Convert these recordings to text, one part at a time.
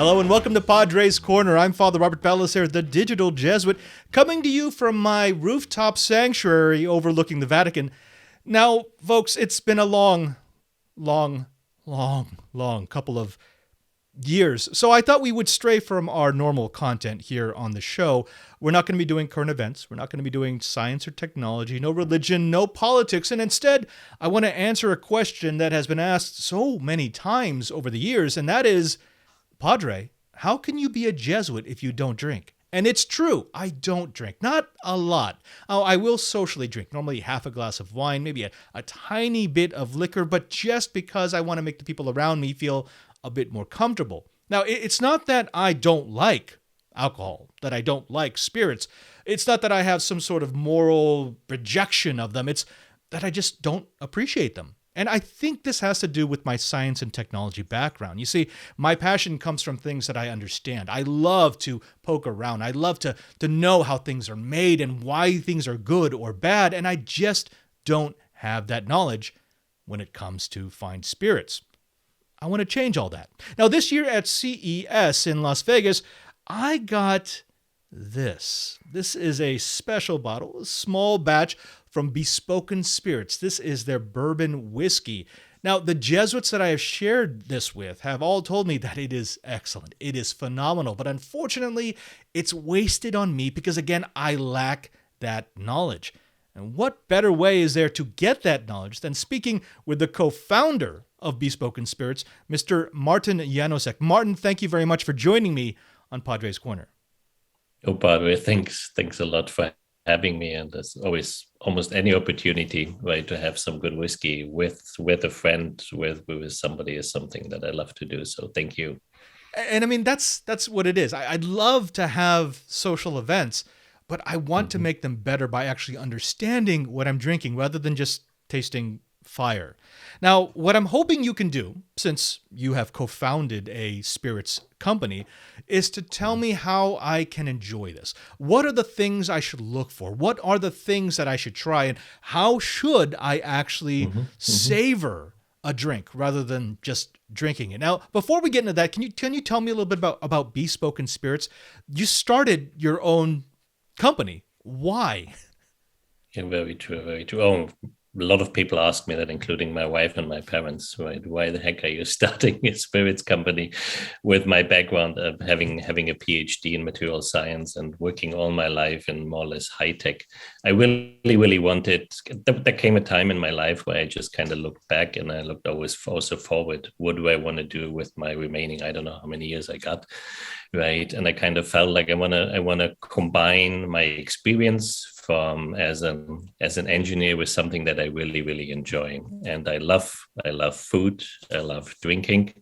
Hello and welcome to Padre's Corner. I'm Father Robert Balacer, the digital Jesuit, coming to you from my rooftop sanctuary overlooking the Vatican. Now, folks, it's been a long couple of years, so I thought we would stray from our normal content here on the show. We're not going to be doing current events. We're not going to be doing science or technology, no religion, no politics, and instead, I want to answer a question that has been asked so many times over the years, and that is, Padre, how can you be a Jesuit if you don't drink? And it's true, I don't drink. Not a lot. Oh, I will socially drink, normally half a glass of wine, maybe a tiny bit of liquor, but just because I want to make the people around me feel a bit more comfortable. Now, it's not that I don't like alcohol, that I don't like spirits. It's not that I have some sort of moral rejection of them. It's that I just don't appreciate them. And I think this has to do with my science and technology background. You see, my passion comes from things that I understand. I love to poke around. I love to know how things are made and why things are good or bad. And I just don't have that knowledge when it comes to fine spirits. I want to change all that. Now, this year at CES in Las Vegas, I got this. This is a special bottle, a small batch from Bespoken Spirits. This is their Bourbon Whiskey. Now, the Jesuits that I have shared this with have all told me that it is excellent. It is phenomenal. But unfortunately, it's wasted on me because, again, I lack that knowledge. And what better way is there to get that knowledge than speaking with the co-founder of Bespoken Spirits, Mr. Martin Janosek. Martin, thank you very much for joining me on Padre's Corner. Oh, Padre, thanks a lot for having me. And there's always almost any opportunity, right, to have some good whiskey with a friend, with somebody is something that I love to do. So thank you. And I mean, that's what it is. I'd love to have social events, but I want to make them better by actually understanding what I'm drinking rather than just tasting fire. Now, what I'm hoping you can do, since you have co-founded a spirits company, is to tell me how I can enjoy this. What are the things I should look for? What are the things that I should try? And how should I actually savor a drink rather than just drinking it? Now, before we get into that, can you tell me a little bit about Bespoken Spirits? You started your own company. Why? Yeah, very true, very true. Oh, a lot of people ask me that, including my wife and my parents, right? Why the heck are you starting a spirits company with my background of having a PhD in material science and working all my life in more or less high tech? I really wanted, there came a time in my life where I just kind of looked back and I looked always also forward. What do I want to do with my remaining, I don't know how many years I got, right? And I kind of felt like I want to combine my experience from as an engineer with something that I really enjoy. And I love food, I love drinking,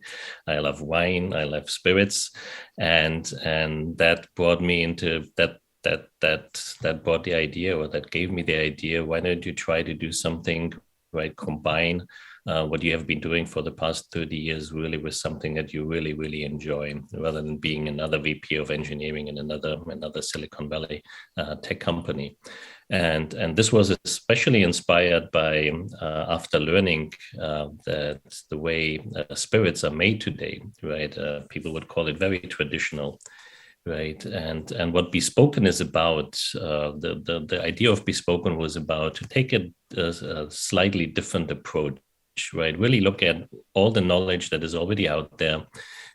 I love wine, I love spirits, and that brought me into that brought the idea, or that gave me the idea, why don't you try to do something, right, combine what you have been doing for the past 30 years really with something that you really enjoy, rather than being another VP of engineering in another Silicon Valley tech company. And this was especially inspired by after learning that the way spirits are made today, right? People would call it very traditional. Right. And what Bespoken is about, the idea of Bespoken was about to take a slightly different approach, right? Really look at all the knowledge that is already out there,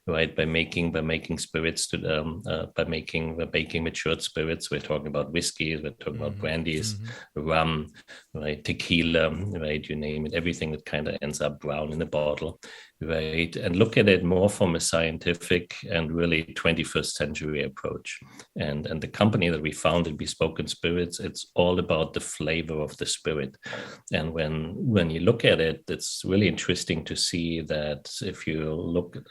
right? By making spirits by making matured spirits. We're talking about whiskeys, we're talking about brandies, rum, right? Tequila, right? You name it, everything that kind of ends up brown in a bottle, right? And look at it more from a scientific and really 21st century approach. And the company that we founded, Bespoken Spirits, it's all about the flavor of the spirit. And when you look at it, it's really interesting to see that if you look at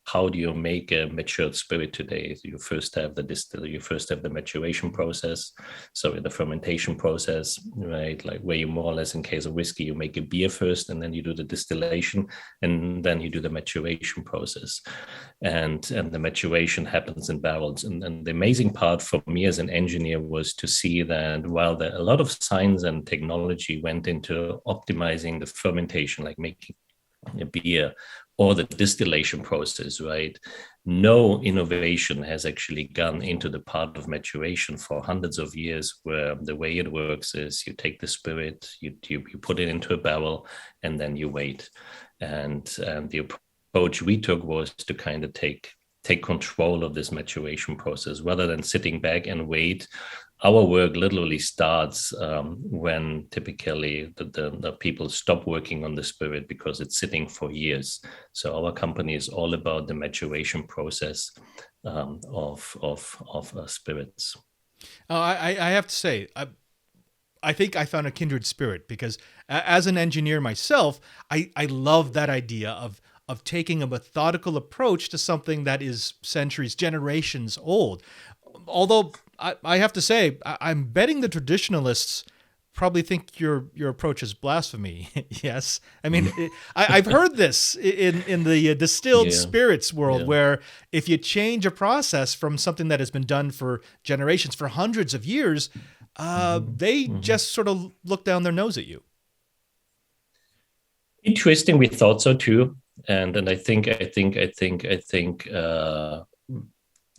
how do you make a matured spirit today? You first have the distiller, you first have the maturation process, so the fermentation process, right? Like where you more or less, in case of whiskey, you make a beer first, and then you do the distillation, and then you do the maturation process. And the maturation happens in barrels. And the amazing part for me as an engineer was to see that while a lot of science and technology went into optimizing the fermentation, like making a beer, or the distillation process, right? no innovation has actually gone into the part of maturation for hundreds of years, where the way it works is you take the spirit, you put it into a barrel, and then you wait. And the approach we took was to kind of take control of this maturation process rather than sitting back and wait. Our work literally starts when typically the people stop working on the spirit because it's sitting for years. So our company is all about the maturation process of spirits. I have to say, I think I found a kindred spirit because as an engineer myself, I love that idea of taking a methodical approach to something that is centuries, generations old. Although I have to say, I'm betting the traditionalists probably think your approach is blasphemy. Yes, I mean I've heard this in the distilled spirits world, where if you change a process from something that has been done for generations, for hundreds of years, they just sort of look down their nose at you. Interesting. We thought so too, and I think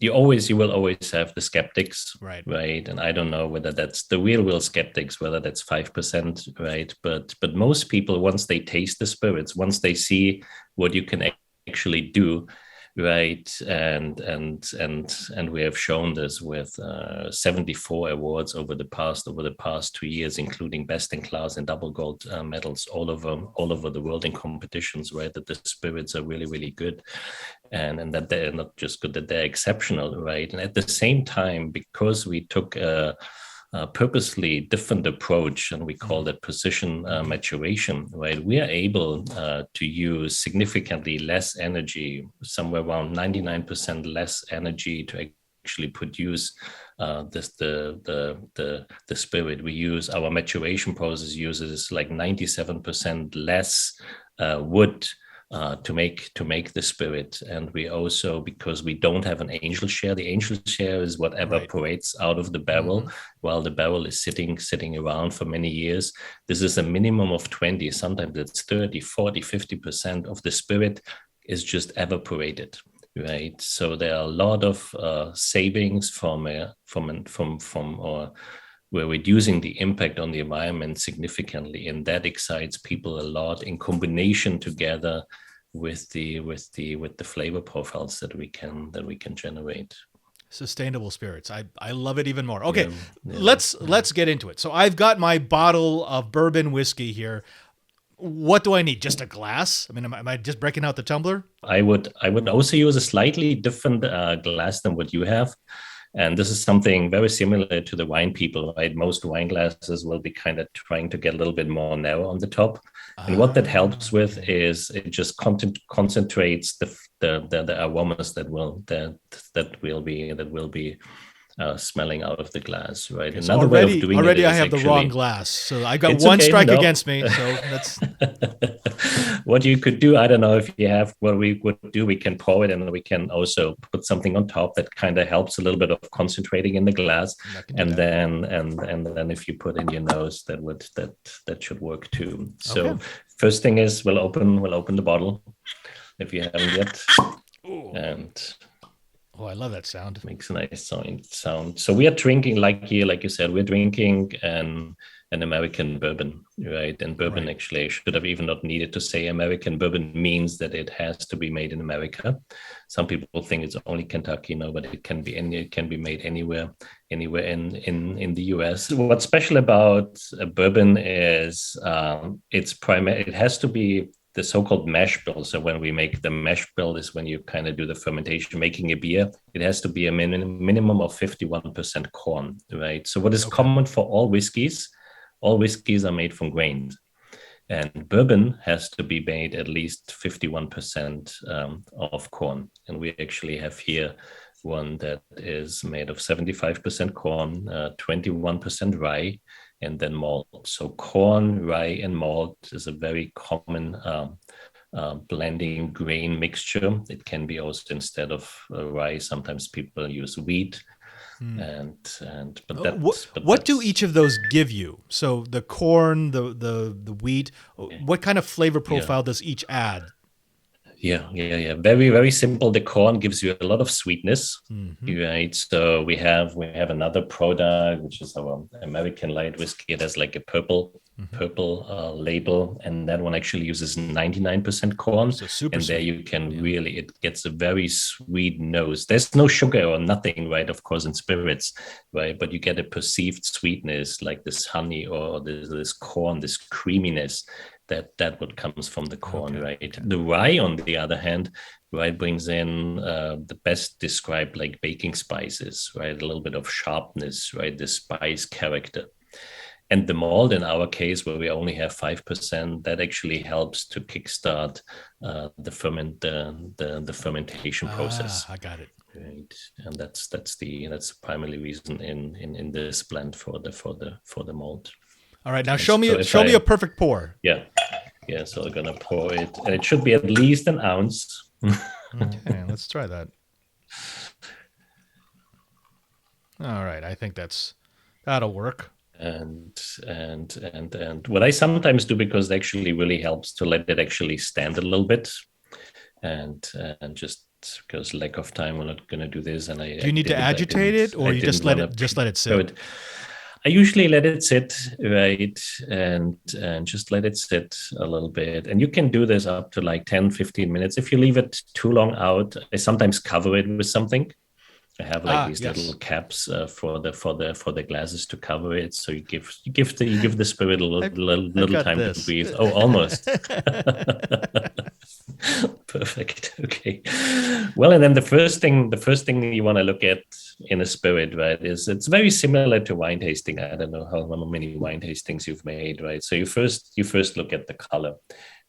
you will always have the skeptics, right? And I don't know whether that's the real skeptics, whether that's 5%, right? But most people, once they taste the spirits, once they see what you can actually do, right? And we have shown this with 74 awards over the past 2 years, including best in class and double gold medals all over the world in competitions, right? That the spirits are really, really good. And that they're not just good, that they're exceptional, right? And at the same time, because we took a purposely different approach, and we call that precision maturation, right? We are able to use significantly less energy, somewhere around 99% less energy, to actually produce the spirit. We use, our maturation process uses like 97% less wood to make the spirit. And we also, because we don't have an angel share, the angel share is what evaporates out of the barrel while the barrel is sitting around for many years. This is a minimum of 20, sometimes it's 30, 40, 50% of the spirit is just evaporated, right? So there are a lot of savings from we're reducing the impact on the environment significantly, and that excites people a lot, in combination together with the flavor profiles that we can generate. Sustainable spirits. I love it even more. Okay, let's get into it. So I've got my bottle of bourbon whiskey here. What do I need? Just a glass? I mean, am I just breaking out the tumbler? I would also use a slightly different glass than what you have. And this is something very similar to the wine people, right? Most wine glasses will be kind of trying to get a little bit more narrow on the top. And what that helps with is it just concentrates the aromas that will be smelling out of way right? Okay, so way of doing already it is I have actually the wrong glass, so I got one strike against me. So that's what you could do. I don't know if you have. What we would do, we can pour it, and we can also put something on top that kind of helps a little bit of concentrating in the glass. And then if you put in your nose, that should work too. So first thing is we'll open the bottle if you haven't yet. Ooh. And oh, I love that sound. Makes a nice sound. So we are drinking, like you said, we're drinking an American bourbon, right? And bourbon actually, I should have even not needed to say American. Bourbon means that it has to be made in America. Some people think it's only Kentucky, no, but it can be made anywhere in the US. What's special about a bourbon is it has to be the so-called mash bill. So when we make the mash bill is when you kind of do the fermentation, making a beer, it has to be a minimum of 51% corn, right? So what is common for all whiskeys are made from grains. And bourbon has to be made at least 51% of corn. And we actually have here one that is made of 75% corn, 21% rye, and then malt. So corn, rye, and malt is a very common blending grain mixture. It can be also, instead of rye, sometimes people use wheat. What do each of those give you? So the corn, the wheat, what kind of flavor profile does each add? Yeah. Very, very simple. The corn gives you a lot of sweetness, Mm-hmm. right? So we have another product, which is our American light whiskey. It has like a Mm-hmm. purple label, and that one actually uses 99% corn. So super And there sweet. you can Yeah. really, it gets a very sweet nose. There's no sugar or nothing, right? Of course, in spirits, right? But you get a perceived sweetness like this honey or this corn, this creaminess that what comes from the corn, Okay. right? Okay. The rye, on the other hand, right, brings in the best described like baking spices, right? A little bit of sharpness, right? The spice character. And the malt, in our case, where we only have 5%, that actually helps to kickstart the fermentation process. I got it. Right, and that's the primary reason in this blend for the malt. All right. Now And so if show me a I perfect pour. yeah, so I'm gonna pour it, and it should be at least an ounce. Okay, let's try that. All right. I think that'll work. And what I sometimes do, because it actually really helps to let it actually stand a little bit, and just because lack of time, we're not gonna do this, and Do you need to agitate it, or I you didn't just let want it to. sit? I usually let it sit, right, and just let it sit a little bit. And you can do this up to like 10, 15 minutes. If you leave it too long out, I sometimes cover it with something. I have like Ah, these little yes. caps for the glasses to cover it. So you give the spirit a I've little got time to this. breathe. Oh, almost. Perfect. Okay. Well, and then the first thing you want to look at in a spirit, right, is it's very similar to wine tasting. I don't know how many wine tastings you've made, right? So you first look at the color,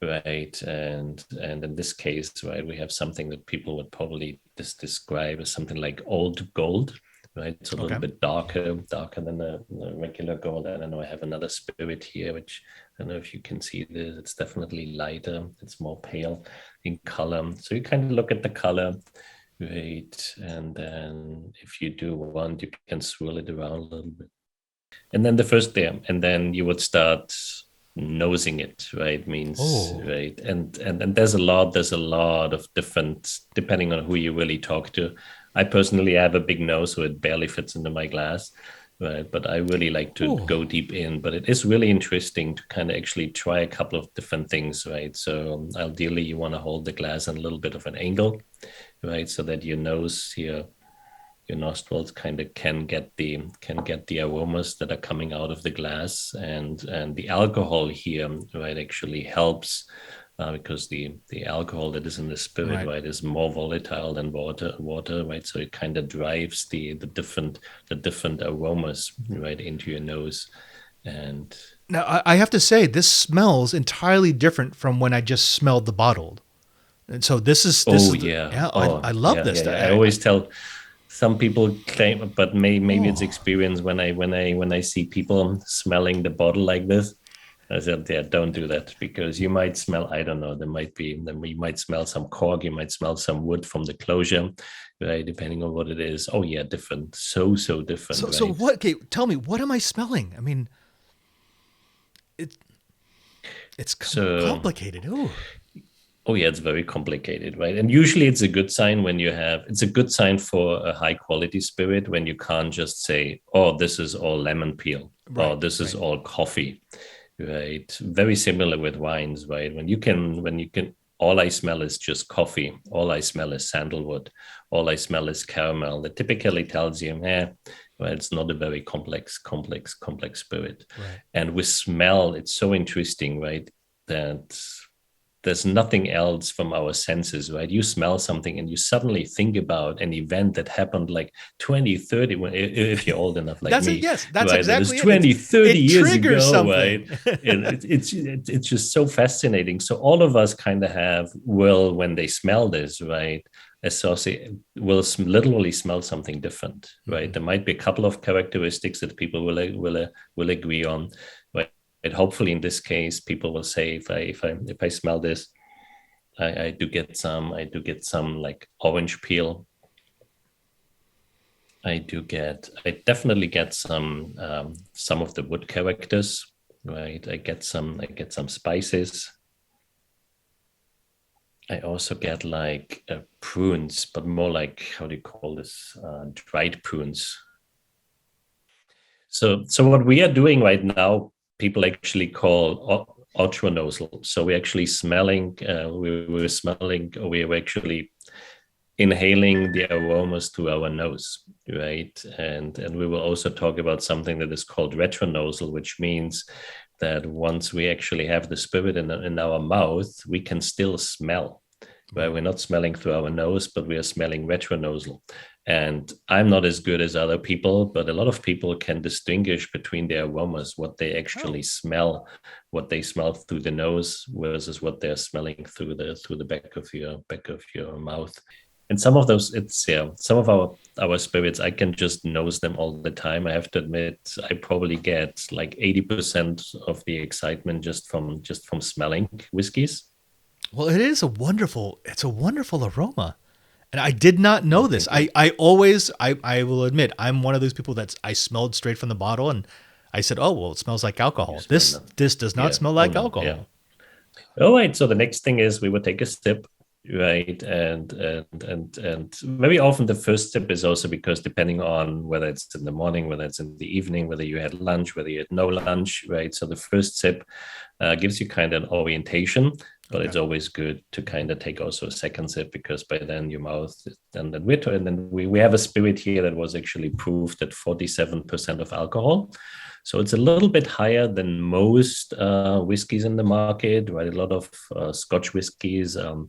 right, and in this case, right, we have something that people would probably describe as something like old gold. Right, it's a little Okay. bit darker than the regular gold. I don't know. I have another spirit here, which I don't know if you can see this. It's definitely lighter. It's more pale in color. So you kind of look at the color, right? And then if you do want, you can swirl it around a little bit. And then the first there, and then you would start nosing it, right? Means Oh. right. And there's a lot of different, depending on who you really talk to. I personally have a big nose, so it barely fits into my glass. Right, but I really like to Oh. go deep in. But it is really interesting to kind of actually try a couple of different things, right? So ideally, you want to hold the glass in a little bit of an angle, right, so that your nose here, your nostrils kind of can get the aromas that are coming out of the glass, and the alcohol here, right, actually helps, because the alcohol that is in the spirit, Right. right, is more volatile than water, right, so it kind of drives the different aromas right into your nose. And Now I have to say this smells entirely different from when I just smelled the bottled. And so this oh is yeah, yeah, I oh love yeah, this. I always tell some people claim, but maybe it's Oh. experience when I see people smelling the bottle like this. I said, yeah, don't do that, because you might smell, I don't know, then you might smell some cork, you might smell some wood from the closure, right? Depending on what it is. Oh yeah, different. So different, So right? what? Okay, tell me, what am I smelling? I mean, it it's So complicated. Ooh. oh yeah, it's very complicated, right? And usually it's a good sign for a high quality spirit when you can't just say, oh, this is all lemon peel, or Right. this is Right. all coffee, right? Very similar with wines, right? When you can, all I smell is just coffee, all I smell is sandalwood, all I smell is caramel. That typically tells you, well, it's not a very complex spirit. Right. And with smell, it's so interesting, right? That there's nothing else from our senses, right? You smell something and you suddenly think about an event that happened like 20, 30, if you're old enough like That's it. me, Yes, that's right? That is exactly it. 20, 30 It years triggers ago, right? something. It's just so fascinating. So all of us kind of when they smell this, right, associate, will literally smell something different, right? Mhm. There might be a couple of characteristics that people will agree on, right? And hopefully, in this case, people will say, if I smell this, I do get some like orange peel. I definitely get some of the wood characters, right? I get some spices. I also get like prunes, but more like, how do you call this? Dried prunes. So what we are doing right now, people actually call ultranosal. So we're actually smelling, we're smelling, or we're actually inhaling the aromas through our nose, right? And we will also talk about something that is called retronosal, which means that once we actually have the spirit in our mouth, we can still smell. Right? We're not smelling through our nose, but we are smelling retronosal. And I'm not as good as other people, but a lot of people can distinguish between their aromas, what they actually smell, what they smell through the nose versus what they're smelling through the back of your mouth. And some of those, it's yeah, some of our spirits, I can just nose them all the time. I have to admit, I probably get like 80% of the excitement just from smelling whiskeys. Well, it's a wonderful aroma. And I did not know Oh, this. thank you. I will admit, I'm one of those people I smelled straight from the bottle and I said, oh, well, it smells like You alcohol. smell This, them. this does not Yeah. smell Oh like no. Yeah. alcohol. All right. So the next thing is we would take a sip, right? And very often the first sip is also because depending on whether it's in the morning, whether it's in the evening, whether you had lunch, whether you had no lunch, right? So the first sip gives you kind of an orientation, but Okay. it's always good to kind of take also a second sip because by then your mouth and then we have a spirit here that was actually proved at 47% of alcohol. So it's a little bit higher than most whiskeys in the market, right? A lot of Scotch whiskeys are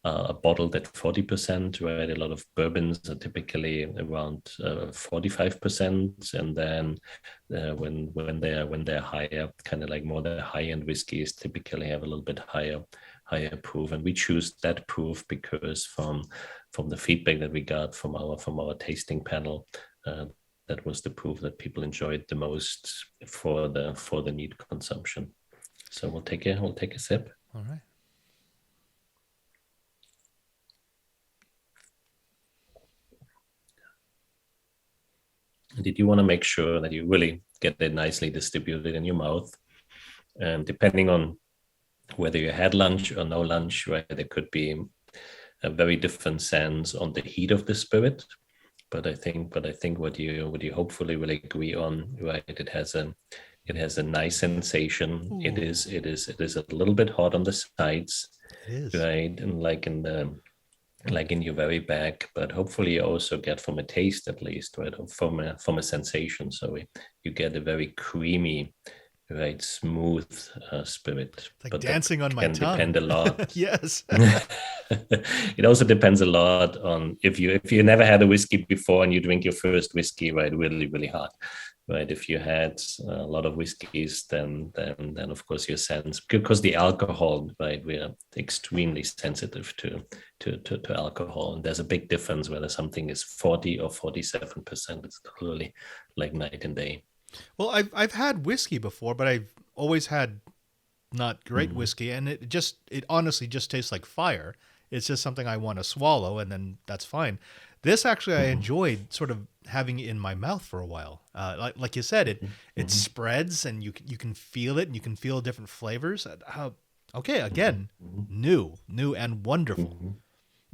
bottled at 40%, right? A lot of bourbons are typically around 45%, and then when they're higher, kind of like more the high end whiskeys typically have a little bit higher proof, and we choose that proof because from the feedback that we got from our tasting panel. That was the proof that people enjoyed the most for the neat consumption. So we'll take a sip. All right. Did you want to make sure that you really get it nicely distributed in your mouth? And depending on whether you had lunch or no lunch, right, there could be a very different sense on the heat of the spirit. But I think what you hopefully will agree on, right? It has a nice sensation. It Ooh, is it is it is a little bit hot on the sides, it is. right? And like in your very back, but hopefully you also get from a taste at least, right? Or from a sensation. So you get a very creamy, right, smooth spirit. It's like But that dancing on my can tongue. depend a lot. Yes. It also depends a lot on if you never had a whiskey before and you drink your first whiskey, right, really really hot, right? If you had a lot of whiskeys, then of course your sense, because the alcohol, right, we are extremely sensitive to alcohol, and there's a big difference whether something is 40 or 47%. It's totally like night and day. Well, I've had whiskey before, but I've always had not great Mhm. whiskey, and it honestly just tastes like fire. It's just something I want to swallow, and then that's fine. This actually I Mhm. enjoyed sort of having it in my mouth for a while. Like you said, it Mhm. spreads, and you can feel it, and you can feel different flavors. Okay, Mhm. again, Mhm. new and wonderful. Mhm.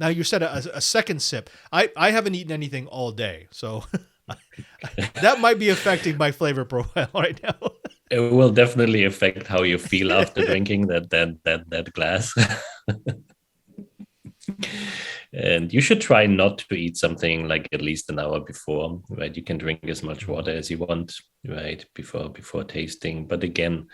Now you said a second sip. I haven't eaten anything all day, so that might be affecting my flavor profile right now. It will definitely affect how you feel after drinking that glass. And you should try not to eat something like at least an hour before, right? You can drink as much water as you want, right, before tasting. But again,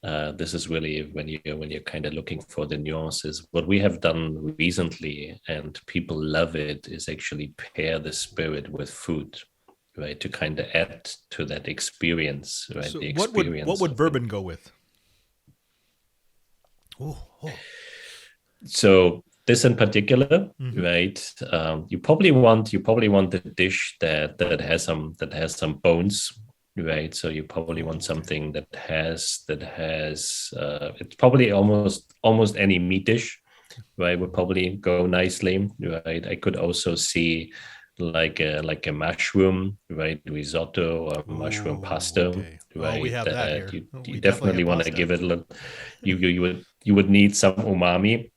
this is really when you're kind of looking for the nuances. What we have done recently, and people love it, is actually pair the spirit with food, right, to kind of add to that experience, right? So The what experience would of the. bourbon go with? Oh, oh. So this in particular, Mm-hmm. right? You probably want the dish that has some bones, right? So you probably want Oh, okay. something that has it's probably almost any meat dish, right? Would probably go nicely, right? I could also see like a mushroom, right? Risotto or mushroom Oh, pasta, okay. Oh, we right? have that That here. you We definitely definitely have want to pasta. give it a little. You would need some umami,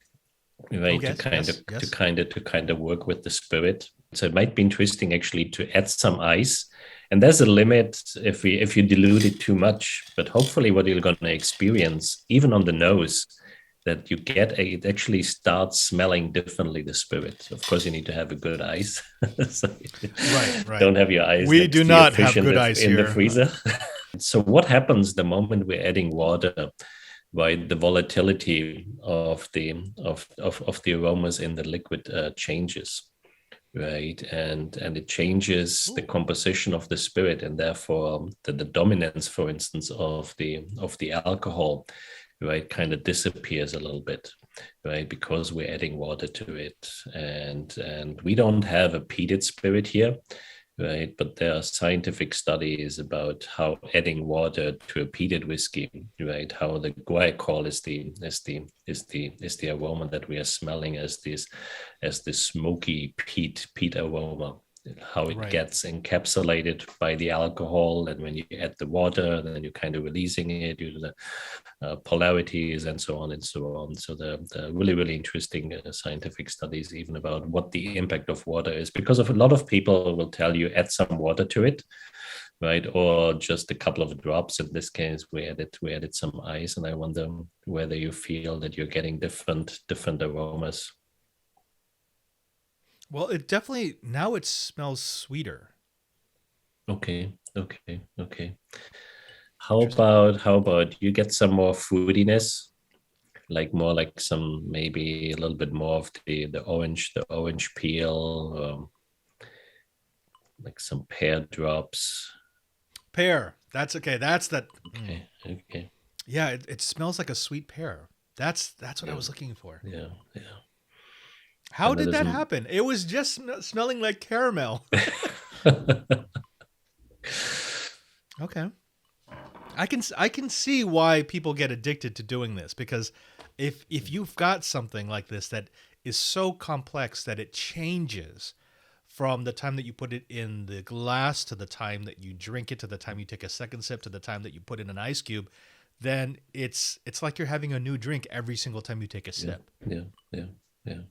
right? Okay. Yes. Yes. To kind of work with the spirit. So it might be interesting actually to add some ice. And there's a limit if you dilute it too much. But hopefully, what you're going to experience, even on the nose, that it actually starts smelling differently, the spirit. Of course, you need to have a good ice. So Right. Right. don't have your eyes We next do to your not fish have good ice in the here. freezer. So what happens the moment we're adding water? Right, the volatility of the aromas in the liquid changes, right, and it changes the composition of the spirit, and therefore the dominance, for instance, of the alcohol, right, kind of disappears a little bit, right, because we're adding water to it, and we don't have a peated spirit here, right? But there are scientific studies about how adding water to a peated whiskey, right? How the guaiacol is the aroma that we are smelling as this smoky peat aroma. How it Right. gets encapsulated by the alcohol, and when you add the water, then you're kind of releasing it due to the polarities and so on and so on. So the really, really interesting scientific studies even about what the impact of water is, because of a lot of people will tell you add some water to it, right, or just a couple of drops. In this case, we added some ice, and I wonder whether you feel that you're getting different aromas. Well, it definitely now it smells sweeter. Okay. Interesting. How about you get some more fruitiness, like more like some, maybe a little bit more of the orange peel, like some pear drops. Pear. That's okay. That's that. Okay. Yeah, it smells like a sweet pear. That's what I Yeah, was looking for. yeah. How And that did is that happen? It was just smelling like caramel. Okay. I can see why people get addicted to doing this, because if you've got something like this that is so complex that it changes from the time that you put it in the glass to the time that you drink it to the time you take a second sip to the time that you put in an ice cube, then it's like you're having a new drink every single time you take a yeah, sip. yeah, yeah, yeah.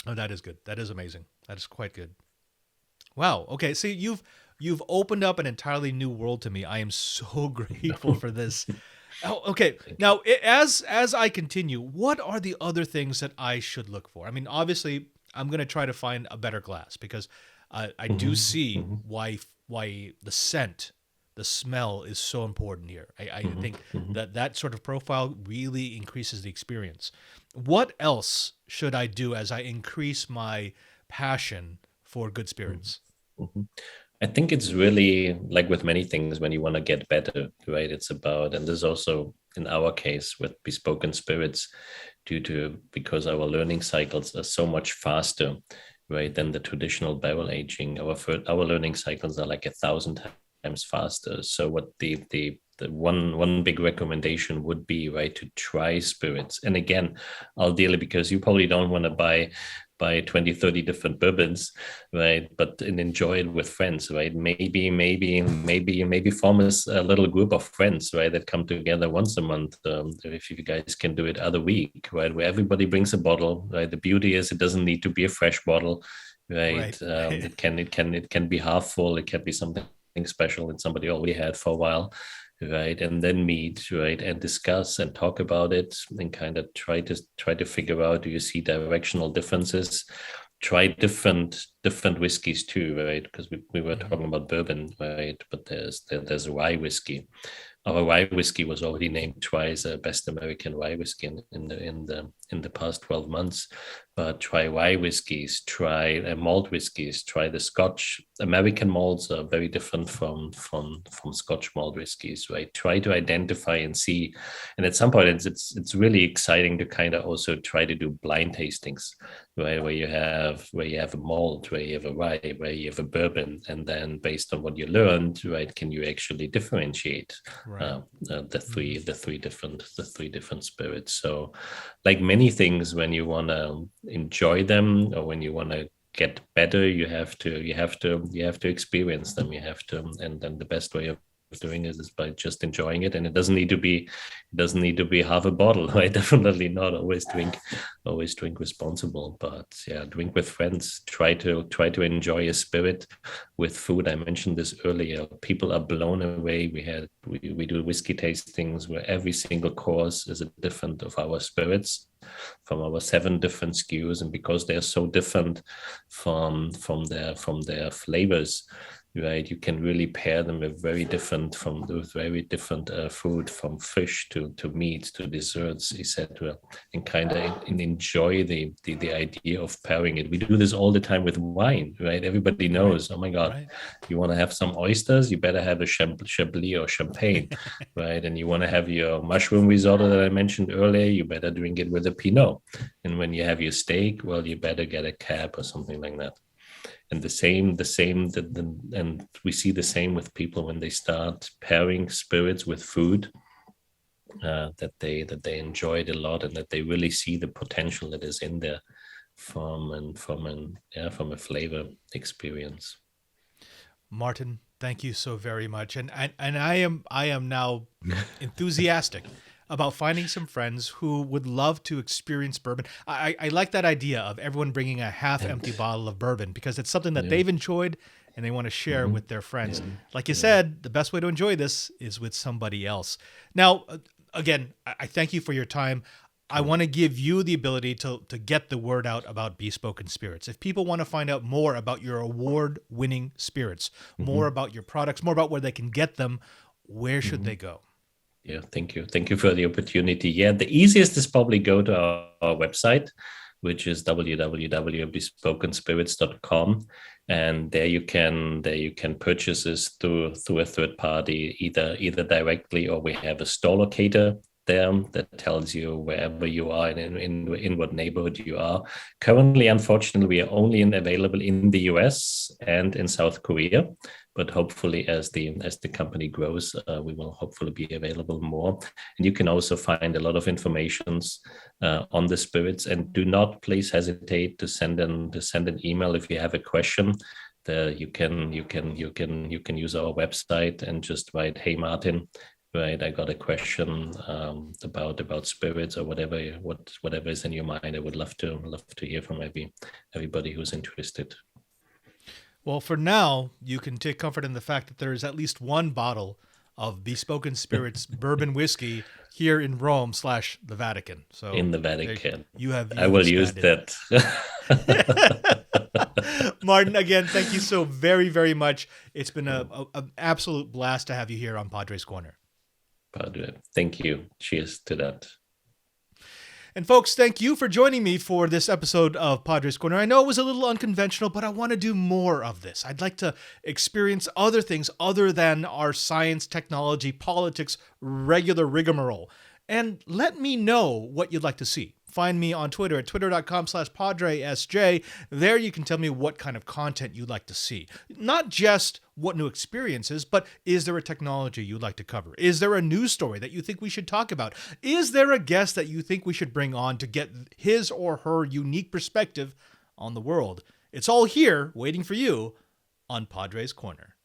Oh, that is good. That is amazing. That is quite good. Wow. Okay. See, you've opened up an entirely new world to me. I am so grateful for this. Oh, okay. Thank you. Now, as I continue, what are the other things that I should look for? I mean, obviously, I'm going to try to find a better glass, because I do see Mm-hmm, why the scent, the smell is so important here. I mm-hmm, think mm-hmm. that sort of profile really increases the experience. What else should I do as I increase my passion for good spirits? Mm-hmm. I think it's really like with many things when you want to get better, right? It's about, and this is also in our case with Bespoken Spirits, because our learning cycles are so much faster, right, than the traditional barrel aging. Our learning cycles are like 1,000 times faster. So what the one big recommendation would be, right, to try spirits. And again, ideally, because you probably don't want to buy 20, 30 different bourbons, right, but and enjoy it with friends, right? Maybe form a little group of friends, right, that come together once a month, if you guys can do it other week, right, where everybody brings a bottle, right? The beauty is it doesn't need to be a fresh bottle, right? Right. It can be half full, it can be something special that somebody already had for a while, right, and then meet, right, and discuss and talk about it, and kind of try to figure out, do you see directional differences, try different whiskeys too, right, because we were Mhm. talking about bourbon, right, but there's rye whiskey. Our rye whiskey was already named twice best American rye whiskey in the past 12 months. But try rye whiskeys, try malt whiskeys, try the Scotch. American malts are very different from Scotch malt whiskeys, right? Try to identify and see, and at some point it's really exciting to kind of also try to do blind tastings, right? Where you have a malt, where you have a rye, where you have a bourbon, and then based on what you learned, right, can you actually differentiate Right. the three different spirits. So, like many things, when you want to enjoy them or when you want to get better, you have to experience them. You have to, and then the best way of doing is by just enjoying it, and it doesn't need to be half a bottle. Right? Definitely not. Always drink responsible, but yeah, drink with friends. Try to enjoy a spirit with food. I mentioned this earlier. People are blown away. We do whiskey tastings where every single course is a different of our spirits from our 7 different SKUs, and because they're so different from their flavors, right, you can really pair them with very different food, from fish to meat to desserts, etc., and kind of enjoy the idea of pairing it. We do this all the time with wine, right? Everybody knows, right. Oh my God, right. You want to have some oysters, you better have a Chablis or champagne, right? And you want to have your mushroom risotto that I mentioned earlier, you better drink it with a Pinot. And when you have your steak, well, you better get a Cab or something like that. And and we see the same with people when they start pairing spirits with food, that they enjoy it a lot, and that they really see the potential that is in there from a flavor experience. Martin, thank you so very much, and I am now enthusiastic about finding some friends who would love to experience bourbon. I like that idea of everyone bringing a half-empty bottle of bourbon, because it's something that they've enjoyed and they want to share with their friends. Like you said, the best way to enjoy this is with somebody else. Now, again, I thank you for your time. I want to give you the ability to get the word out about Bespoken Spirits. If people want to find out more about your award-winning spirits, more about your products, more about where they can get them, where should they go? Yeah, thank you. Thank you for the opportunity. Yeah, the easiest is probably go to our website, which is www.bespokenspirits.com. And there you can purchase this through a third party, either directly, or we have a store locator there that tells you wherever you are in what neighborhood you are. Currently, unfortunately, we are only available in the US and in South Korea. But hopefully, as the company grows, we will hopefully be available more. And you can also find a lot of information on the spirits. And do not please hesitate to send an email if you have a question. You can use our website and just write, "Hey Martin, right, I got a question about spirits," or whatever is in your mind. I would love to hear from everybody who's interested. Well, for now, you can take comfort in the fact that there is at least one bottle of Bespoken Spirits Bourbon Whiskey here in Rome / the Vatican. So in the Vatican, I will use that. Martin, again, thank you so very, very much. It's been an absolute blast to have you here on Padre's Corner. Padre, thank you. Cheers to that. And folks, thank you for joining me for this episode of Padre's Corner. I know it was a little unconventional, but I want to do more of this. I'd like to experience other things other than our science, technology, politics, regular rigmarole. And let me know what you'd like to see. Find me on Twitter at twitter.com/PadreSJ. There you can tell me what kind of content you'd like to see. Not just what new experiences, but is there a technology you'd like to cover? Is there a news story that you think we should talk about? Is there a guest that you think we should bring on to get his or her unique perspective on the world? It's all here waiting for you on Padre's Corner.